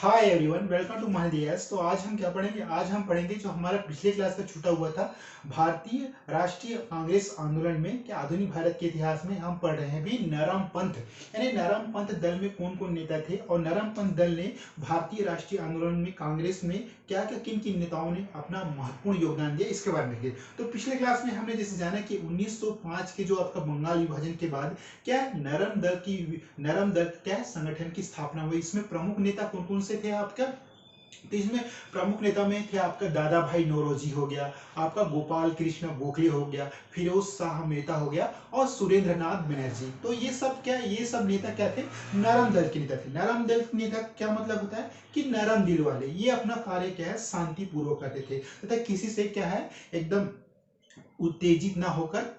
Hi everyone, welcome to my DS. तो आज हम क्या पढ़ेंगे? आज हम पढ़ेंगे जो हमारा पिछले क्लास का छूटा हुआ था, भारतीय राष्ट्रीय कांग्रेस आंदोलन में क्या आधुनिक भारत के इतिहास में हम पढ़ रहे हैं भी नरम पंथ। यानी नरम पंथ दल में कौन कौन नेता थे और नरम पंथ दल ने भारतीय राष्ट्रीय आंदोलन में कांग्रेस में क्या क्या किन किन नेताओं ने अपना महत्वपूर्ण योगदान दिया, इसके बारे में। तो पिछले क्लास में हमने जैसे जाना कि 1905 के जो आपका बंगाल विभाजन के बाद क्या नरम दल क्या संगठन की स्थापना हुई। इसमें प्रमुख नेता कौन कौन से थे आपका? तो इसमें प्रमुख नेता में थे आपका दादा भाई नौरोजी हो गया, आपका गोपाल कृष्ण गोखले हो गया, फिरोज शाह मेहता हो गया और सुरेंद्र नाथ बनर्जी। तो ये सब नेता क्या थे? नरम दल के नेता थे। नरम दल के नेता क्या मतलब होता है कि नरम दिल वाले। ये अपना कार्य क्या है, शांति पूर्वक करते थे तथा किसी से क्या है एकदम उत्तेजित ना होकर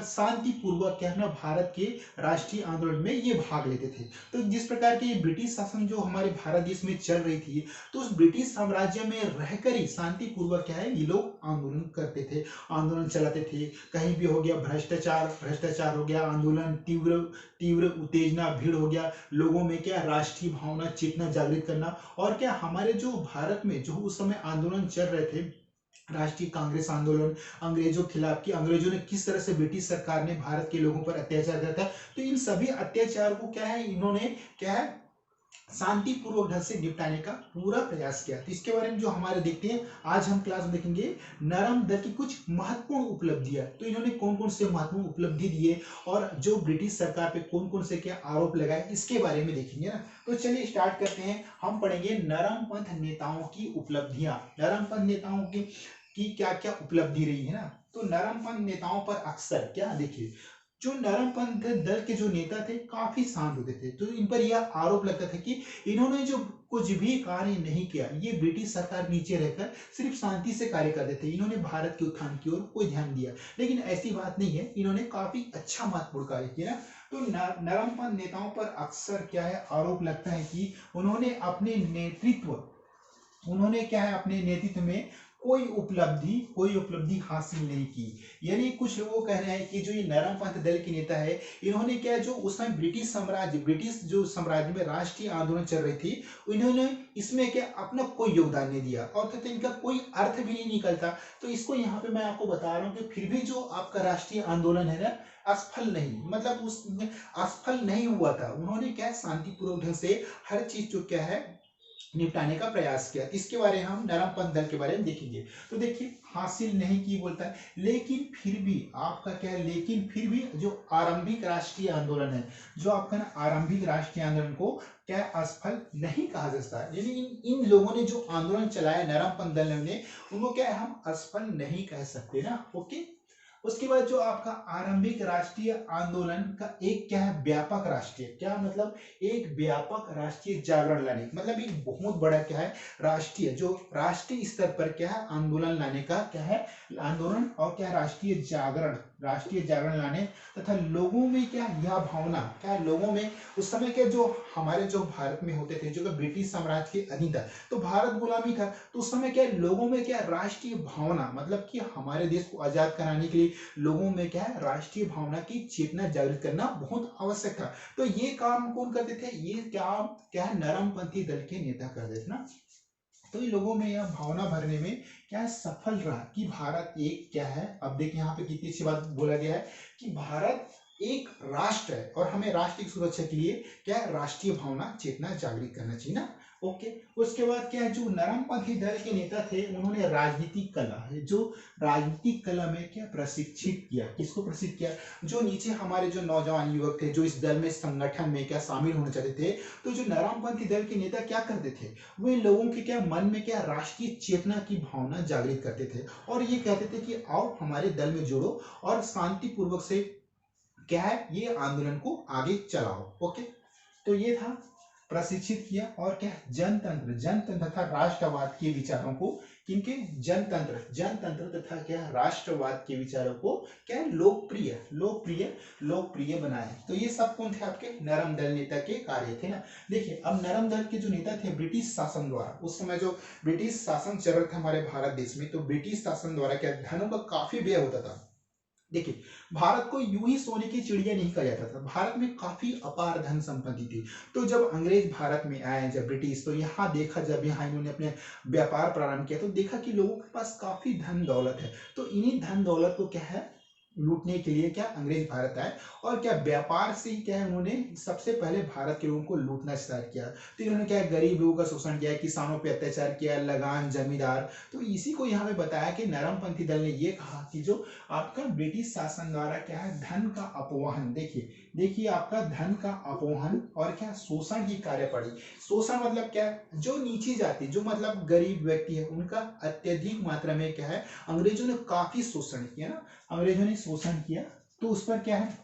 शांति पूर्वक क्या है ना भारत के राष्ट्रीय आंदोलन में ये भाग लेते थे। तो जिस प्रकार के ब्रिटिश शासन जो हमारे भारत देश में चल रही थी, तो उस ब्रिटिश साम्राज्य में रहकर ही शांति पूर्वक क्या है ये लोग आंदोलन करते थे, आंदोलन चलाते थे। कहीं भी हो गया भ्रष्टाचार हो गया, आंदोलन तीव्र तीव्र उत्तेजना भीड़ हो गया, लोगों में क्या राष्ट्रीय भावना चेतना जागृत करना। और क्या हमारे जो भारत में जो उस समय आंदोलन चल रहे थे, राष्ट्रीय कांग्रेस आंदोलन, अंग्रेजों के खिलाफ कि अंग्रेजों ने किस तरह से ब्रिटिश सरकार ने भारत के लोगों पर अत्याचार किया था, तो इन सभी अत्याचार को क्या है इन्होंने क्या है शांति पूर्वक ढंग से निपटाने का पूरा प्रयास किया। तो इसके बारे में जो हमारे देखते हैं, आज हम क्लास में देखेंगे नरम दल की कुछ महत्वपूर्ण उपलब्धियां। तो इन्होंने कौन कौन से महत्वपूर्ण उपलब्धि दिए और जो ब्रिटिश सरकार पे कौन कौन से क्या आरोप लगाए, इसके बारे में देखेंगे ना। तो चलिए स्टार्ट करते हैं। हम पढ़ेंगे नरम पंथ नेताओं की उपलब्धियां। नरम पंथ नेताओं की क्या क्या उपलब्धि रही है ना। तो नरम पंथ नेताओं पर अक्सर क्या देखिए, जो नरम पंथ दल के जो नेता थे काफी शांत होते थे। तो इन पर यह आरोप लगता था कि इन्होंने जो कुछ भी कार्य नहीं किया, ये ब्रिटिश सरकार नीचे रहकर सिर्फ शांति से कार्य करते थे, इन्होंने भारत के उत्थान की ओर कोई ध्यान दिया। लेकिन ऐसी बात नहीं है, इन्होंने काफी अच्छा महत्वपूर्ण कार्य किया ना। तो नरम पंथ नेताओं पर अक्सर क्या है आरोप लगता है कि उन्होंने क्या है अपने नेतृत्व में कोई उपलब्धि हासिल नहीं की। यानी कुछ लोग कह रहे हैं कि जो ये नरम पंथ दल के नेता है, इन्होंने क्या जो उस समय ब्रिटिश जो साम्राज्य में राष्ट्रीय आंदोलन चल रही थी, इन्होंने इसमें क्या अपना कोई योगदान नहीं दिया और तथा इनका कोई अर्थ भी नहीं निकलता। तो इसको यहाँ पे मैं आपको बता रहा हूँ कि फिर भी जो आपका राष्ट्रीय आंदोलन है ना, असफल नहीं, मतलब उसमें असफल नहीं हुआ था। उन्होंने क्या शांतिपूर्वक ढंग से हर चीज जो क्या है निपटाने का प्रयास किया। इसके बारे में हम नरम पंथ दल के बारे में देखेंगे। तो देखिए हासिल नहीं की बोलता है, लेकिन फिर भी आपका क्या है, लेकिन फिर भी जो आरंभिक राष्ट्रीय आंदोलन है, जो आपका ना आरंभिक राष्ट्रीय आंदोलन को क्या असफल नहीं कहा जा सकता। यानी इन लोगों ने जो आंदोलन चलाया नरम पंथ दल ने, उनको क्या है हम असफल नहीं कह सकते ना। ओके। उसके बाद जो आपका आरंभिक राष्ट्रीय आंदोलन का एक क्या है व्यापक राष्ट्रीय, क्या मतलब एक व्यापक राष्ट्रीय जागरण लाने, मतलब एक बहुत बड़ा क्या है राष्ट्रीय स्तर पर क्या है आंदोलन लाने का क्या है आंदोलन, और क्या राष्ट्रीय जागरण लाने तथा लोगों में क्या यह भावना क्या है, लोगों में उस समय के जो हमारे जो भारत में होते थे जो ब्रिटिश साम्राज्य के अधीन था, तो भारत गुलामी था। तो उस समय क्या लोगों में क्या राष्ट्रीय भावना, मतलब कि हमारे देश को आजाद कराने के लिए लोगों में क्या है राष्ट्रीय भावना की चेतना जागृत करना बहुत आवश्यक था। तो ये काम कौन करते थे? ये क्या है नरमपंथी दल के नेता करते थे ना। तो इन लोगों में यह भावना भरने में क्या सफल रहा कि भारत एक क्या है। अब देखिए यहाँ पे कितनी अच्छी बात बोला गया है कि भारत एक राष्ट्र है और हमें राष्ट्र की सुरक्षा के लिए क्या राष्ट्रीय भावना चेतना जागृत करना चाहिए ना। ओके। उसके बाद क्या है जो नरमपंथी दल के नेता थे, उन्होंने राजनीतिक कला है जो राजनीतिक कला में क्या प्रशिक्षित किया, किसको प्रशिक्षित किया? जो नीचे हमारे जो नौजवान युवक थे जो इस दल में संगठन में क्या शामिल होना चाहते थे, तो जो नरमपंथी दल के नेता क्या करते थे, वे लोगों के क्या मन में क्या राष्ट्रीय चेतना की भावना जागृत करते थे और ये कहते थे कि आओ हमारे दल में जुड़ो और शांतिपूर्वक से क्या है ये आंदोलन को आगे चलाओ। ओके। तो ये था प्रशिक्षित किया। और क्या जनतंत्र तथा राष्ट्रवाद के विचारों को किनके जनतंत्र तथा क्या राष्ट्रवाद के विचारों को क्या लोकप्रिय बनाए। तो ये सब कौन थे आपके नरम दल नेता के कार्य थे ना। देखिए अब नरम दल के जो नेता थे ब्रिटिश शासन द्वारा, उस समय जो ब्रिटिश शासन चल रहा था हमारे भारत देश में, तो ब्रिटिश शासन द्वारा क्या धनों का काफी व्यय होता था। देखिए, भारत को यूं ही सोने की चिड़िया नहीं कहा जाता था। भारत में काफी अपार धन संपत्ति थी। तो जब अंग्रेज भारत में आए, जब ब्रिटिश, तो यहाँ देखा, जब यहाँ इन्होंने अपने व्यापार प्रारंभ किया तो देखा कि लोगों के पास काफी धन दौलत है। तो इन्हीं धन दौलत को क्या है, लूटने के लिए क्या अंग्रेज भारत आए, और क्या व्यापार से ही क्या है, उन्होंने सबसे पहले भारत के लोगों को लूटना स्टार्ट किया। तो इन्होंने क्या है, गरीब लोगों का शोषण किया, किसानों पे अत्याचार किया, लगान, जमींदार। तो इसी को यहाँ पे बताया कि नरमपंथी दल ने ये कहा कि जो आपका ब्रिटिश शासन द्वारा क्या है, धन का अपवहन, देखिए देखिए आपका धन का अपवहन और क्या शोषण की कार्यप्रणाली। शोषण मतलब क्या है, जो नीची जाति, जो मतलब गरीब व्यक्ति है, उनका अत्यधिक मात्रा में क्या है, अंग्रेजों ने काफी शोषण किया ना, अंग्रेजों ने शोषण किया। तो उस पर क्या है,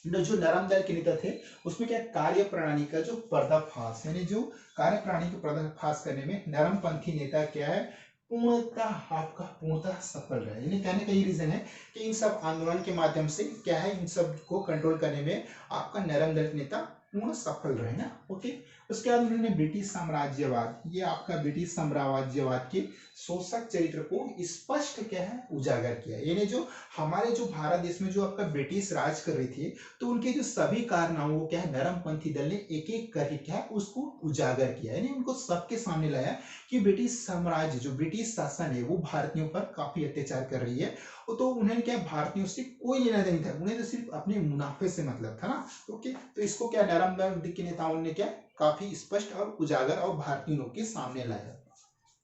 जो नरम दल के नेता थे, उसमें क्या कार्य प्रणाली का जो पर्दाफाश, यानी जो कार्य प्रणाली को पर्दाफाश करने में नरमपंथी नेता क्या है, पूर्णतः सफल रहे। यानी कहने का ये रीजन है कि इन सब आंदोलन के माध्यम से क्या है, इन सब को कंट्रोल करने में आपका नरम दल नेता पूर्ण सफल रहे ना। ओके, उसके बाद उन्होंने ब्रिटिश साम्राज्यवाद, ये आपका ब्रिटिश साम्राज्यवाद के शोषक चरित्र को स्पष्ट क्या है, उजागर किया। यानी जो हमारे जो भारत देश में जो आपका ब्रिटिश राज कर रही थी, तो उनके जो सभी कारनामों को क्या है, नरमपंथी दल ने एक एक करके क्या है, उसको उजागर किया। यानी उनको सबके सामने लाया कि ब्रिटिश साम्राज्य, जो ब्रिटिश शासन है, वो भारतीयों पर काफी अत्याचार कर रही है। तो उन्हें क्या, भारतीयों से कोई लेना देना नहीं था, उन्हें तो सिर्फ अपने मुनाफे से मतलब था ना। ओके, तो इसको क्या नरम दल के नेताओं ने क्या काफी स्पष्ट और उजागर और भारतीयों के सामने लाया।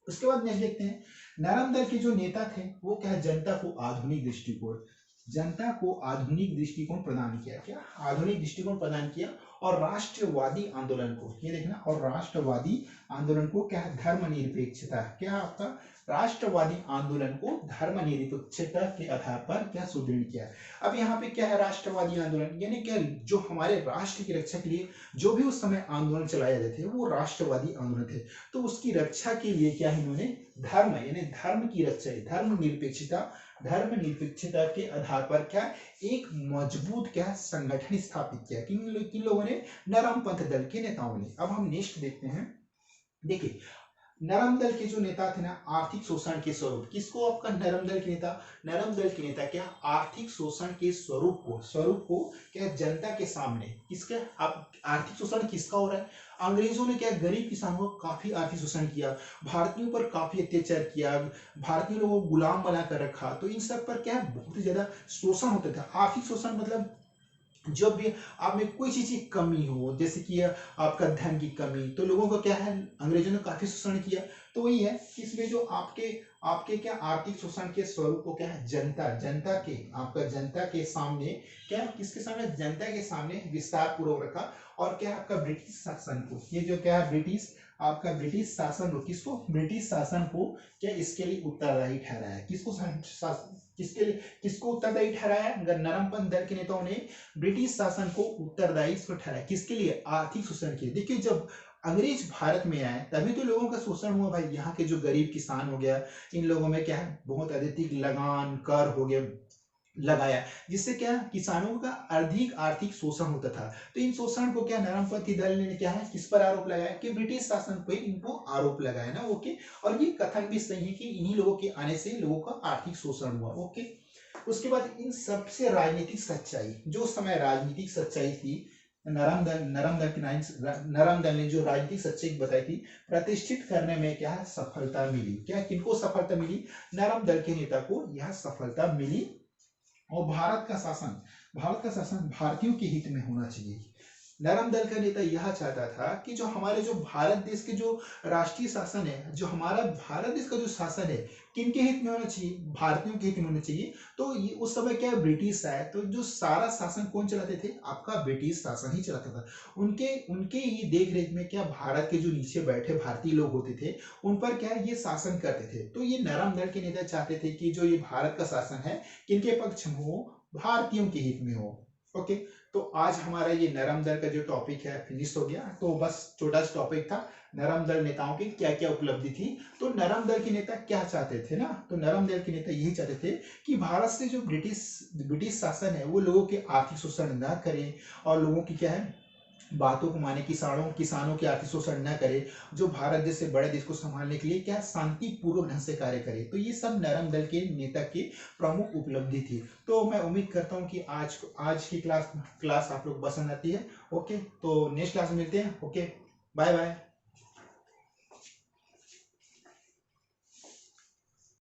उसके बाद नेक्स्ट देखते हैं, नरम दल के जो नेता थे वो क्या है, जनता को आधुनिक दृष्टिकोण, जनता को आधुनिक दृष्टिकोण प्रदान किया, क्या आधुनिक दृष्टिकोण प्रदान किया, और राष्ट्रवादी आंदोलन को, ये देखना, और राष्ट्रवादी आंदोलन को क्या है, धर्मनिरपेक्षता, क्या आपका राष्ट्रवादी आंदोलन को धर्मनिरपेक्षता के आधार पर क्या सुदृढ़ किया। अब यहाँ पे क्या है, राष्ट्रवादी आंदोलन यानी क्या, जो हमारे राष्ट्र की रक्षा के लिए जो भी उस समय आंदोलन चलाए जाते थे वो राष्ट्रवादी आंदोलन थे। तो उसकी रक्षा के लिए क्या है, इन्होंने धर्म, यानी धर्म की रक्षा, धर्मनिरपेक्षता के आधार पर क्या एक मजबूत क्या संगठन स्थापित किया। किन लोगों ने, नरमपंथ दल के नेताओं ने। अब हम नेक्स्ट देखते हैं, देखिए नरम दल के जो नेता थे ना, आर्थिक शोषण के स्वरूप, किसको आपका नरम दल के नेता, नरम दल के नेता क्या आर्थिक शोषण के स्वरूप को क्या जनता के सामने, किसके, आप आर्थिक शोषण किसका हो रहा है, अंग्रेजों ने क्या गरीब किसानों को काफी आर्थिक शोषण किया, भारतीयों पर काफी अत्याचार किया, भारतीय लोगों को गुलाम बनाकर रखा। तो इन सब पर क्या बहुत ही ज्यादा शोषण होता था। आर्थिक शोषण मतलब जब भी आप में कोई चीज की कमी हो, जैसे कि आपका धन की कमी, तो लोगों को क्या है, अंग्रेजों ने काफी शोषण किया। तो वही है कि इसमें जो आपके आपके क्या आर्थिक शोषण के स्वरूप को क्या है, जनता के, आपका जनता के सामने क्या, किसके सामने, जनता के सामने विस्तार पूर्वक रखा। और क्या आपका ब्रिटिश शासन को, ये जो क्या है ब्रिटिश, आपका ब्रिटिश शासन को, किसको, ब्रिटिश शासन को क्या इसके लिए उत्तरदायी ठहराया है, किसके लिए, किसको उत्तरदायी ठहराया, अगर नरमपंथ दल के नेताओं ने ब्रिटिश शासन को उत्तरदायी इसको ठहराया, किसके लिए, आर्थिक शोषण के लिए। देखिए जब अंग्रेज भारत में आए तभी तो लोगों का शोषण हुआ भाई, यहाँ के जो गरीब किसान हो गया, इन लोगों में क्या है, बहुत अधिक लगान, कर हो गया, लगाया, जिससे क्या किसानों का अधिक आर्थिक शोषण होता था। तो इन शोषण को क्या नरमपंथी दल ने क्या है, किस पर आरोप लगाया, कि ब्रिटिश शासन पे इनको आरोप लगाया ना। ओके, और ये कथन भी सही है कि इन्हीं लोगों के आने से लोगों का आर्थिक शोषण हुआ। ओके, उसके बाद इन सबसे राजनीतिक सच्चाई, जो समय राजनीतिक सच्चाई थी, नरम दल ने जो राजनीतिक सच्चाई बताई थी, प्रतिष्ठित करने में क्या है, सफलता मिली। क्या किनको सफलता मिली, नरम दल के नेता को यह सफलता मिली। और भारत का शासन भारतीयों के हित में होना चाहिए। नरम दल का नेता यह चाहता था कि जो हमारे जो भारत देश के जो राष्ट्रीय शासन है, जो हमारा भारत देश का जो शासन है, किनके हित में होना चाहिए, भारतीयों के हित में होना चाहिए। तो ये उस समय क्या ब्रिटिश आया, तो जो सारा शासन कौन चलाते थे, आपका ब्रिटिश शासन ही चलाता था। उनके उनके ही देख रेख में क्या भारत के जो नीचे बैठे भारतीय लोग होते थे, उन पर क्या ये शासन करते थे। तो ये नरम दल के नेता चाहते थे कि जो ये भारत का शासन है, किनके पक्ष में हो, भारतीयों के हित में हो। ओके, तो आज हमारा ये नरम दल का जो टॉपिक है फिनिश हो गया। तो बस छोटा सा टॉपिक था, नरम दल नेताओं की क्या क्या उपलब्धि थी। तो नरम दल के नेता क्या चाहते थे ना, तो नरम दल के नेता यही चाहते थे कि भारत से जो ब्रिटिश शासन है वो लोगों के आर्थिक शोषण न करे, और लोगों की क्या है बातों को माने, किसानों की आर्थिक शोषण न करे, जो भारत जैसे बड़े देश को संभालने के लिए क्या शांतिपूर्वक ढंग से कार्य करे। तो ये सब नरम दल के नेता की प्रमुख उपलब्धि थी। तो मैं उम्मीद करता हूँ कि आज की क्लास आप लोग पसंद आती है। ओके, तो नेक्स्ट क्लास में मिलते हैं। Okay, bye bye.